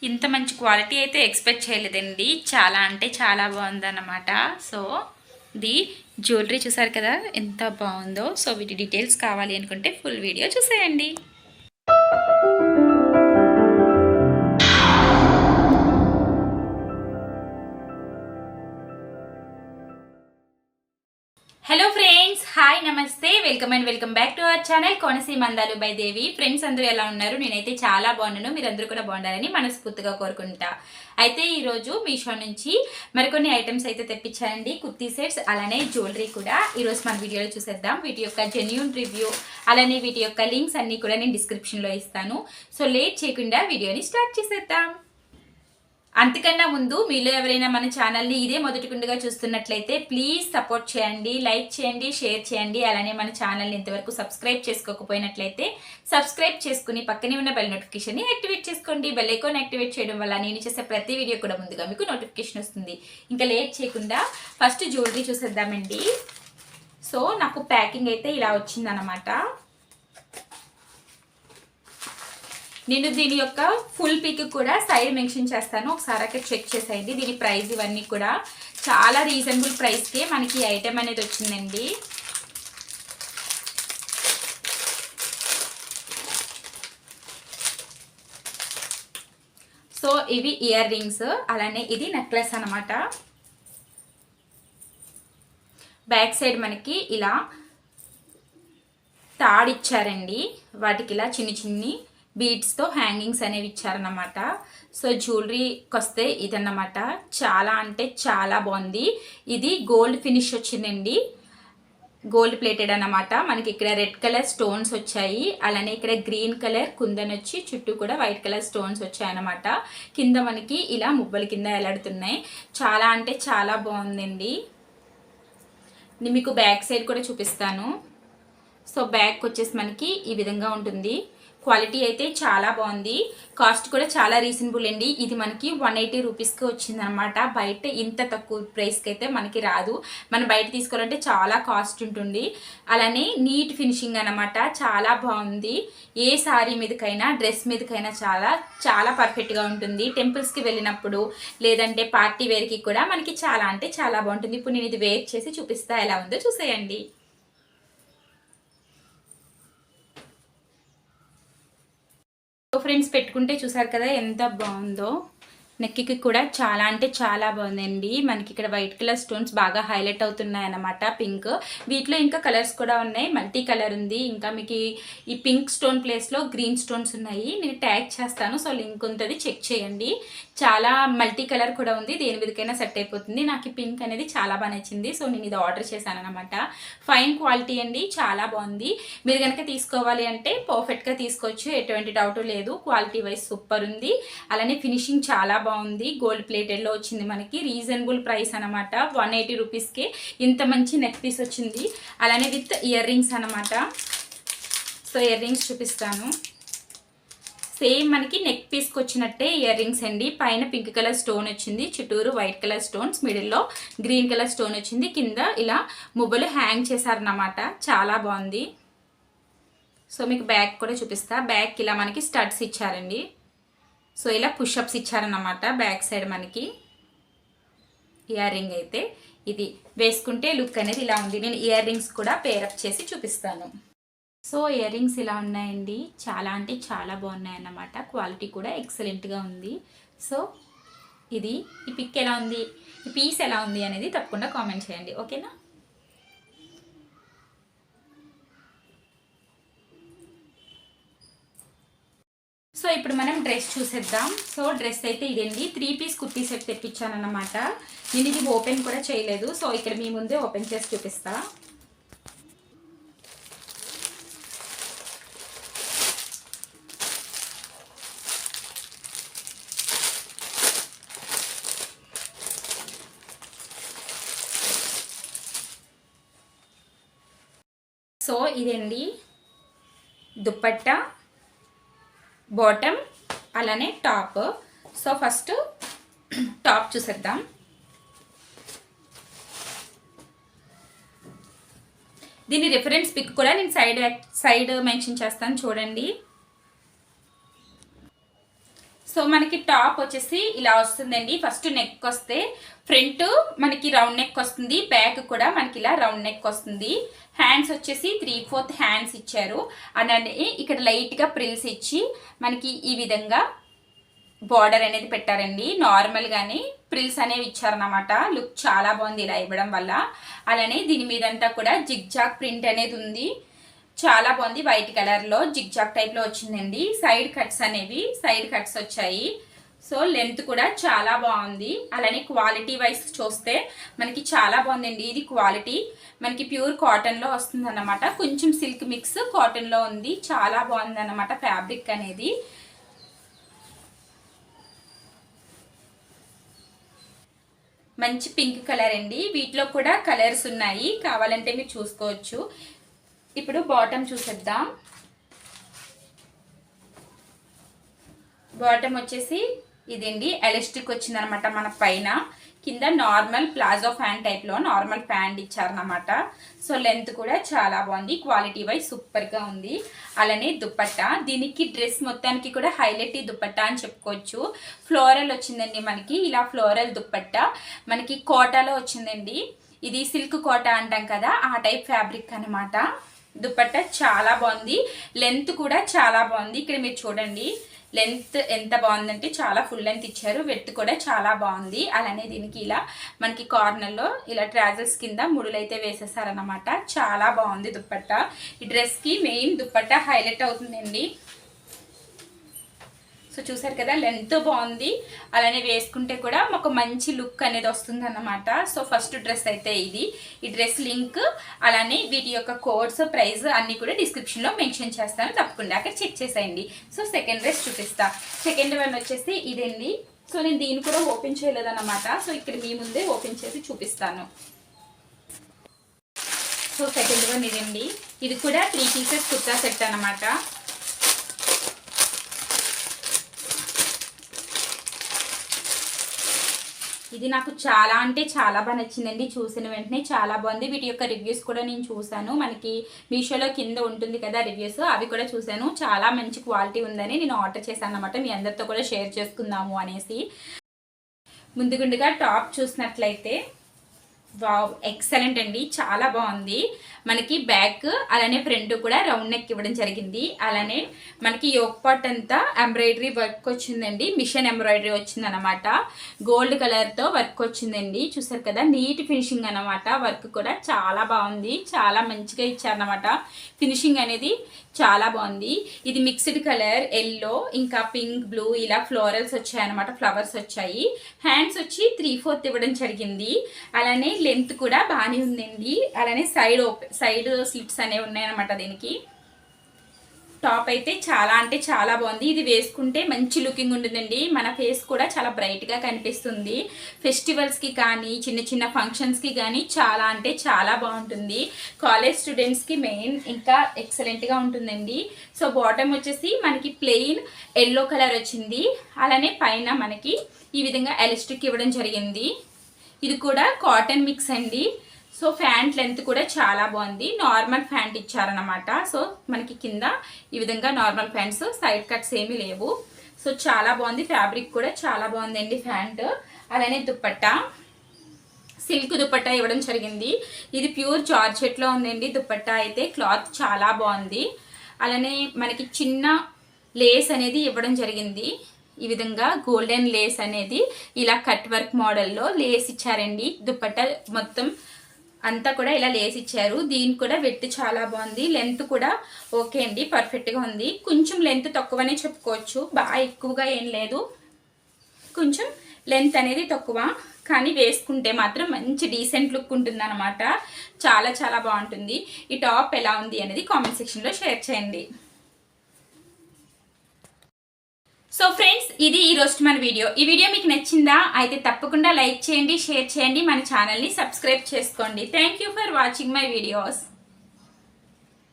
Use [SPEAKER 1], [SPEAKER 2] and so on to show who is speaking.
[SPEAKER 1] ఇంత మంచి క్వాలిటీ అయితే ఎక్స్పెక్ట్ చేయలేదండి. చాలా అంటే చాలా బాగుందన్నమాట. సో ఇది జ్యువెలరీ చూసారు కదా ఎంత బాగుందో. సో వీటి డీటెయిల్స్ కావాలి అనుకుంటే ఫుల్ వీడియో చూసేయండి. హలో ఫ్రెండ్స్, హాయ్ నమస్తే, welcome back to our channel Konaseema అందాలు బై దేవి. ఫ్రెండ్స్ అందరూ ఎలా ఉన్నారు? నేనైతే చాలా బాగున్నాను. మీరందరూ కూడా బాగుండాలని మనస్ఫూర్తిగా కోరుకుంటా. అయితే ఈరోజు మీషో నుంచి మరికొన్ని ఐటమ్స్ అయితే తెప్పించానండి. కుర్తీ సెట్స్ అలానే జ్యువెలరీ కూడా ఈరోజు మన వీడియోలో చూసేద్దాం. వీటి యొక్క జెన్యూన్ రివ్యూ అలానే వీటి యొక్క లింక్స్ అన్ని కూడా నేను డిస్క్రిప్షన్లో ఇస్తాను. సో లేట్ చేయకుండా వీడియోని స్టార్ట్ చేసేద్దాం. అంతకన్నా ముందు మీలో ఎవరైనా మన ఛానల్ని ఇదే మొదటికుండగా చూస్తున్నట్లయితే ప్లీజ్ సపోర్ట్ చేయండి, లైక్ చేయండి, షేర్ చేయండి. అలానే మన ఛానల్ని ఇంతవరకు సబ్స్క్రైబ్ చేసుకోకపోయినట్లయితే సబ్స్క్రైబ్ చేసుకుని పక్కనే ఉన్న బెల్ నోటిఫికేషన్ని యాక్టివేట్ చేసుకోండి. బెల్ ఐకాన్ యాక్టివేట్ చేయడం వల్ల నేను చేసే ప్రతి వీడియో కూడా ముందుగా మీకు నోటిఫికేషన్ వస్తుంది. ఇంకా లేట్ చేయకుండా ఫస్ట్ జ్యువెలరీ చూసేద్దామండి. సో నాకు ప్యాకింగ్ అయితే ఇలా వచ్చిందనమాట. నేను దీని యొక్క ఫుల్ పిక్ కూడా సైడ్ మెన్షన్ చేస్తాను, ఒకసారి అక్కడ చెక్ చేసేయండి. దీని ప్రైస్ ఇవన్నీ కూడా చాలా రీజనబుల్ ప్రైస్కే మనకి ఈ ఐటెం అనేది వచ్చిందండి. సో ఇవి ఇయర్ రింగ్స్, అలానే ఇది నెక్లెస్ అనమాట. బ్యాక్ సైడ్ మనకి ఇలా తాడిచ్చారండి, వాటికి ఇలా చిన్ని బీడ్స్తో హ్యాంగింగ్స్ అనేవి ఇచ్చారన్నమాట. సో జ్యువెలరీకి వస్తే ఇదన్నమాట. చాలా అంటే చాలా బాగుంది. ఇది గోల్డ్ ఫినిష్ వచ్చిందండి, గోల్డ్ ప్లేటెడ్ అన్నమాట. మనకి ఇక్కడ రెడ్ కలర్ స్టోన్స్ వచ్చాయి, అలానే ఇక్కడ గ్రీన్ కలర్ కుందన్ వచ్చి చుట్టూ కూడా వైట్ కలర్ స్టోన్స్ వచ్చాయి అన్నమాట. కింద మనకి ఇలా మువ్వల కింద ఎలాడుతున్నాయి. చాలా అంటే చాలా బాగుందండి. మీకు బ్యాక్ సైడ్ కూడా చూపిస్తాను. సో బ్యాక్ వచ్చేసి మనకి ఈ విధంగా ఉంటుంది. క్వాలిటీ అయితే చాలా బాగుంది, కాస్ట్ కూడా చాలా రీజనబుల్ అండి. ఇది మనకి 180 రూపీస్కి వచ్చిందనమాట. బయట ఇంత తక్కువ ప్రైస్కి అయితే మనకి రాదు. మనం బయట తీసుకోవాలంటే చాలా కాస్ట్ ఉంటుంది. అలానే నీట్ ఫినిషింగ్ అనమాట, చాలా బాగుంది. ఏ సారీ మీదకైనా డ్రెస్ మీదకైనా చాలా చాలా పర్ఫెక్ట్గా ఉంటుంది. టెంపుల్స్కి వెళ్ళినప్పుడు లేదంటే పార్టీ వేర్కి కూడా మనకి చాలా అంటే చాలా బాగుంటుంది. ఇప్పుడు నేను ఇది వేర్ చేసి చూపిస్తా, ఎలా ఉందో చూసేయండి. ఫ్రెండ్స్ పెట్టుకుంటే చూసారు కదా ఎంత బాగుందో. నెక్కి కూడా చాలా అంటే చాలా బాగుందండి. మనకి ఇక్కడ వైట్ కలర్ స్టోన్స్ బాగా హైలైట్ అవుతున్నాయి అన్నమాట, పింక్. వీటిలో ఇంకా కలర్స్ కూడా ఉన్నాయి, మల్టీ కలర్ ఉంది. ఇంకా మీకు ఈ పింక్ స్టోన్ ప్లేస్లో గ్రీన్ స్టోన్స్ ఉన్నాయి. నేను ట్యాగ్ చేస్తాను, సో లింక్ ఉంటుంది, చెక్ చేయండి. చాలా మల్టీ కలర్ కూడా ఉంది, దేని మీదకైనా సెట్ అయిపోతుంది. నాకు ఈ పింక్ అనేది చాలా బాగా నచ్చింది, సో నేను ఇది ఆర్డర్ చేశాను అనమాట. ఫైన్ క్వాలిటీ అండి, చాలా బాగుంది. మీరు కనుక తీసుకోవాలి అంటే పర్ఫెక్ట్గా తీసుకోవచ్చు, ఎటువంటి డౌట్ లేదు. క్వాలిటీ వైజ్ సూపర్ ఉంది, అలానే ఫినిషింగ్ చాలా బాగుంది. గోల్డ్ ప్లేటెడ్లో వచ్చింది మనకి, రీజనబుల్ ప్రైస్ అనమాట. 180 రూపీస్కి ఇంత మంచి నెక్ పీస్ వచ్చింది, అలానే విత్ ఇయర్ రింగ్స్ అనమాట. సో ఇయర్ రింగ్స్ చూపిస్తాను. సేమ్ మనకి నెక్ పీస్కి వచ్చినట్టే ఇయర్ రింగ్స్ అండి. పైన పింక్ కలర్ స్టోన్ వచ్చింది, చుట్టూరు వైట్ కలర్ స్టోన్స్, మిడిల్లో గ్రీన్ కలర్ స్టోన్ వచ్చింది. కింద ఇలా మువ్వలు హ్యాంగ్ చేశారన్నమాట, చాలా బాగుంది. సో మీకు బ్యాక్ కూడా చూపిస్తా. బ్యాక్ ఇలా మనకి స్టడ్స్ ఇచ్చారండి. సో ఇలా పుషప్స్ ఇచ్చారన్నమాట. బ్యాక్ సైడ్ మనకి ఇయర్ రింగ్ అయితే ఇది వేసుకుంటే లుక్ అనేది ఇలా ఉంది. నేను ఇయర్ రింగ్స్ కూడా పేరప్ చేసి చూపిస్తాను. సో ఇయర్ రింగ్స్ ఇలా ఉన్నాయండి, చాలా అంటే చాలా బాగున్నాయి అన్నమాట. క్వాలిటీ కూడా ఎక్సలెంట్గా ఉంది. సో ఇది ఈ పిక్ ఎలా ఉంది, ఈ పీస్ ఎలా ఉంది అనేది తప్పకుండా కామెంట్ చేయండి, ఓకేనా. సో ఇప్పుడు మనం డ్రెస్ చూసేద్దాం. సో డ్రెస్ అయితే ఇదండి, 3 పీస్ కుర్తీ సెట్ తెప్పించాను అన్నమాట. నేను ఇది ఓపెన్ కూడా చేయలేదు, సో ఇక్కడ మీ ముందే ఓపెన్ చేసి చూపిస్తా. సో ఇదండి దుపట్టా, బాటమ్, అలానే టాప్. సో ఫస్ట్ టాప్ చూసేద్దాం. దీని రిఫరెన్స్ పిక్ కూడా నేను సైడ్ మెన్షన్ చేస్తాను, చూడండి. సో మనకి టాప్ వచ్చేసి ఇలా వస్తుందండి. ఫస్ట్ నెక్ వస్తే ఫ్రంట్ మనకి రౌండ్ నెక్ వస్తుంది, బ్యాక్ కూడా మనకి ఇలా రౌండ్ నెక్ వస్తుంది. హ్యాండ్స్ వచ్చేసి 3/4 హ్యాండ్స్ ఇచ్చారు. అలానే ఇక్కడ లైట్గా ప్రిల్స్ ఇచ్చి మనకి ఈ విధంగా బార్డర్ అనేది పెట్టారండి. నార్మల్ గానే ప్రిల్స్ అనేవి ఇచ్చారన్నమాట. లుక్ చాలా బాగుంది ఇలా ఇవ్వడం వల్ల. అలానే దీని మీదంతా కూడా జిగ్జాగ్ ప్రింట్ అనేది ఉంది. చాలా బాగుంది. వైట్ కలర్ లో జిగ్జాగ్ టైప్ లో వచ్చిందండి. సైడ్ కట్స్ వచ్చాయి. సో లెంత్ కూడా చాలా బాగుంది. అలానే క్వాలిటీ వైజ్ చూస్తే మనకి చాలా బాగుందండి. ఇది క్వాలిటీ మనకి ప్యూర్ కాటన్ లో వస్తుంది అన్నమాట. కొంచెం సిల్క్ మిక్స్ కాటన్ లో ఉంది. చాలా బాగుంది అన్నమాట ఫ్యాబ్రిక్ అనేది. మంచి పింక్ కలర్ అండి. వీటిలో కూడా కలర్స్ ఉన్నాయి, కావాలంటే మీరు చూసుకోవచ్చు. ఇప్పుడు బాటమ్ చూసేద్దాం. బాటమ్ వచ్చేసి ఇదండి, ఎలాస్టిక్ వచ్చిందనమాట మన పైన. కింద నార్మల్ ప్లాజో ఫ్యాన్ టైప్ లో నార్మల్ ఫ్యాన్ ఇచ్చారనమాట. సో లెంత్ కూడా చాలా బాగుంది. క్వాలిటీ వైజ్ సూపర్ గా ఉంది. అలానే దుపట్టా, దీనికి డ్రెస్ మొత్తానికి కూడా హైలైట్ ఈ దుపట్టా అని చెప్పుకోవచ్చు. ఫ్లోరల్ వచ్చిందండి మనకి. ఇలా ఫ్లోరల్ దుపట్టా మనకి కోటాలో వచ్చిందండి. ఇది సిల్క్ కోటా అంటాం కదా, ఆ టైప్ ఫ్యాబ్రిక్ అనమాట. దుపట్టా చాలా బాగుంది. లెంత్ కూడా చాలా బాగుంది. ఇక్కడ మీరు చూడండి లెంత్ ఎంత బాగుందంటే చాలా ఫుల్ లెంత్ ఇచ్చారు. వెత్ కూడా చాలా బాగుంది. అలానే దీనికి ఇలా మనకి కార్నర్లో ఇలా ట్రాజల్స్ కింద ముడులు అయితే వేసేసారనమాట. చాలా బాగుంది దుపట్టా. ఈ డ్రెస్కి మెయిన్ దుపట్టా హైలైట్ అవుతుందండి. సో చూసారు కదా, లెంత్ బాగుంది. అలానే వేసుకుంటే కూడా ఒక మంచి లుక్ అనేది వస్తుంది అన్నమాట. సో ఫస్ట్ డ్రెస్ అయితే ఇది. ఈ డ్రెస్ లింక్ అలానే వీటి యొక్క కోడ్స్, ప్రైస్ అన్ని కూడా డిస్క్రిప్షన్లో మెన్షన్ చేస్తాను, తప్పకుండా అక్కడ చెక్ చేసేయండి. సో సెకండ్ డ్రెస్ చూపిస్తా. సెకండ్ వన్ వచ్చేసి ఇదండి. సో నేను దీన్ని కూడా ఓపెన్ చేయలేదన్నమాట. సో ఇక్కడ మీ ముందే ఓపెన్ చేసి చూపిస్తాను. సో సెకండ్ వన్ ఇదండి. ఇది కూడా 3 పీసెస్ కుర్తా సెట్ అన్నమాట. ఇది నాకు చాలా అంటే చాలా బాగా నచ్చిందండి. చూసిన వెంటనే చాలా బాగుంది. వీటి యొక్క రివ్యూస్ కూడా నేను చూశాను. మనకి మీషోలో కింద ఉంటుంది కదా రివ్యూస్, అవి కూడా చూశాను. చాలా మంచి క్వాలిటీ ఉందని నేను ఆర్డర్ చేశాను అన్నమాట. మీ అందరితో కూడా షేర్ చేసుకుందాము అనేసి. ముందుగుండుగా టాప్ చూసినట్లయితే వావ్, ఎక్సలెంట్ అండి. చాలా బాగుంది. మనకి బ్యాక్ అలానే ఫ్రంట్ కూడా రౌండ్ నెక్ ఇవ్వడం జరిగింది. అలానే మనకి యోక్ పార్ట్ అంతా ఎంబ్రాయిడరీ వర్క్ వచ్చిందండి. మిషన్ ఎంబ్రాయిడరీ వచ్చింది అనమాట. గోల్డ్ కలర్తో వర్క్ వచ్చిందండి. చూసారు కదా, నీట్ ఫినిషింగ్ అనమాట. వర్క్ కూడా చాలా బాగుంది. చాలా మంచిగా ఇచ్చారనమాట. ఫినిషింగ్ అనేది చాలా బాగుంది. ఇది మిక్స్డ్ కలర్ ఎల్లో ఇంకా పింక్, బ్లూ ఇలా ఫ్లోరల్స్ వచ్చాయన్నమాట. ఫ్లవర్స్ వచ్చాయి. హ్యాండ్స్ వచ్చి 3/4 ఇవ్వడం జరిగింది. అలానే లెంత్ కూడా బాగానే ఉందండి. అలానే సైడ్ స్లిట్స్ అనేవి ఉన్నాయన్నమాట. దీనికి టాప్ అయితే చాలా అంటే చాలా బాగుంది. ఇది వేసుకుంటే మంచి లుకింగ్ ఉంటుందండి. మన ఫేస్ కూడా చాలా బ్రైట్గా కనిపిస్తుంది. ఫెస్టివల్స్కి కానీ చిన్న చిన్న ఫంక్షన్స్కి కానీ చాలా అంటే చాలా బాగుంటుంది. కాలేజ్ స్టూడెంట్స్కి మెయిన్ ఇంకా ఎక్సలెంట్గా ఉంటుందండి. సో బాటమ్ వచ్చేసి మనకి ప్లెయిన్ ఎల్లో కలర్ వచ్చింది. అలానే పైన మనకి ఈ విధంగా ఎలాస్టిక్ ఇవ్వడం జరిగింది. ఇది కూడా కాటన్ మిక్స్ అండి. సో ఫ్యాంట్ లెంత్ కూడా చాలా బాగుంది. నార్మల్ ఫ్యాంట్ ఇచ్చారనమాట. సో మనకి కింద ఈ విధంగా నార్మల్ ఫ్యాంట్స్, సైడ్ కట్స్ ఏమీ లేవు. సో చాలా బాగుంది. ఫ్యాబ్రిక్ కూడా చాలా బాగుందండి ఫ్యాంట్. అలానే దుపట్టా సిల్క్ దుపట్టా ఇవ్వడం జరిగింది. ఇది ప్యూర్ జార్జెట్లో ఉందండి. దుపట్టా అయితే క్లాత్ చాలా బాగుంది. అలానే మనకి చిన్న లేస్ అనేది ఇవ్వడం జరిగింది. ఈ విధంగా గోల్డెన్ లేస్ అనేది ఇలా కట్ వర్క్ మోడల్లో లేస్ ఇచ్చారండి. దుపట్టా మొత్తం అంతా కూడా ఇలా లేస్ ఇచ్చారు. దీనికి కూడా వెట్ చాలా బాగుంది. లెంత్ కూడా ఓకే అండి, పర్ఫెక్ట్గా ఉంది. కొంచెం లెంత్ తక్కువనే చెప్పుకోవచ్చు, బాగా ఎక్కువగా ఏం లేదు. కొంచెం లెంత్ అనేది తక్కువ, కానీ వేసుకుంటే మాత్రం మంచి డీసెంట్ లుక్ ఉంటుంది అనమాట. చాలా చాలా బాగుంటుంది. ఈ టాప్ ఎలా ఉంది అనేది కామెంట్ సెక్షన్లో షేర్ చేయండి. సో ఫ్రెండ్స్, ఇది ఈ రోజు మన వీడియో. ఈ వీడియో మీకు నచ్చిందా? అయితే తప్పకుండా లైక్ చేయండి, షేర్ చేయండి, మన ఛానల్ని సబ్స్క్రైబ్ చేసుకోండి. Thank you for watching my videos.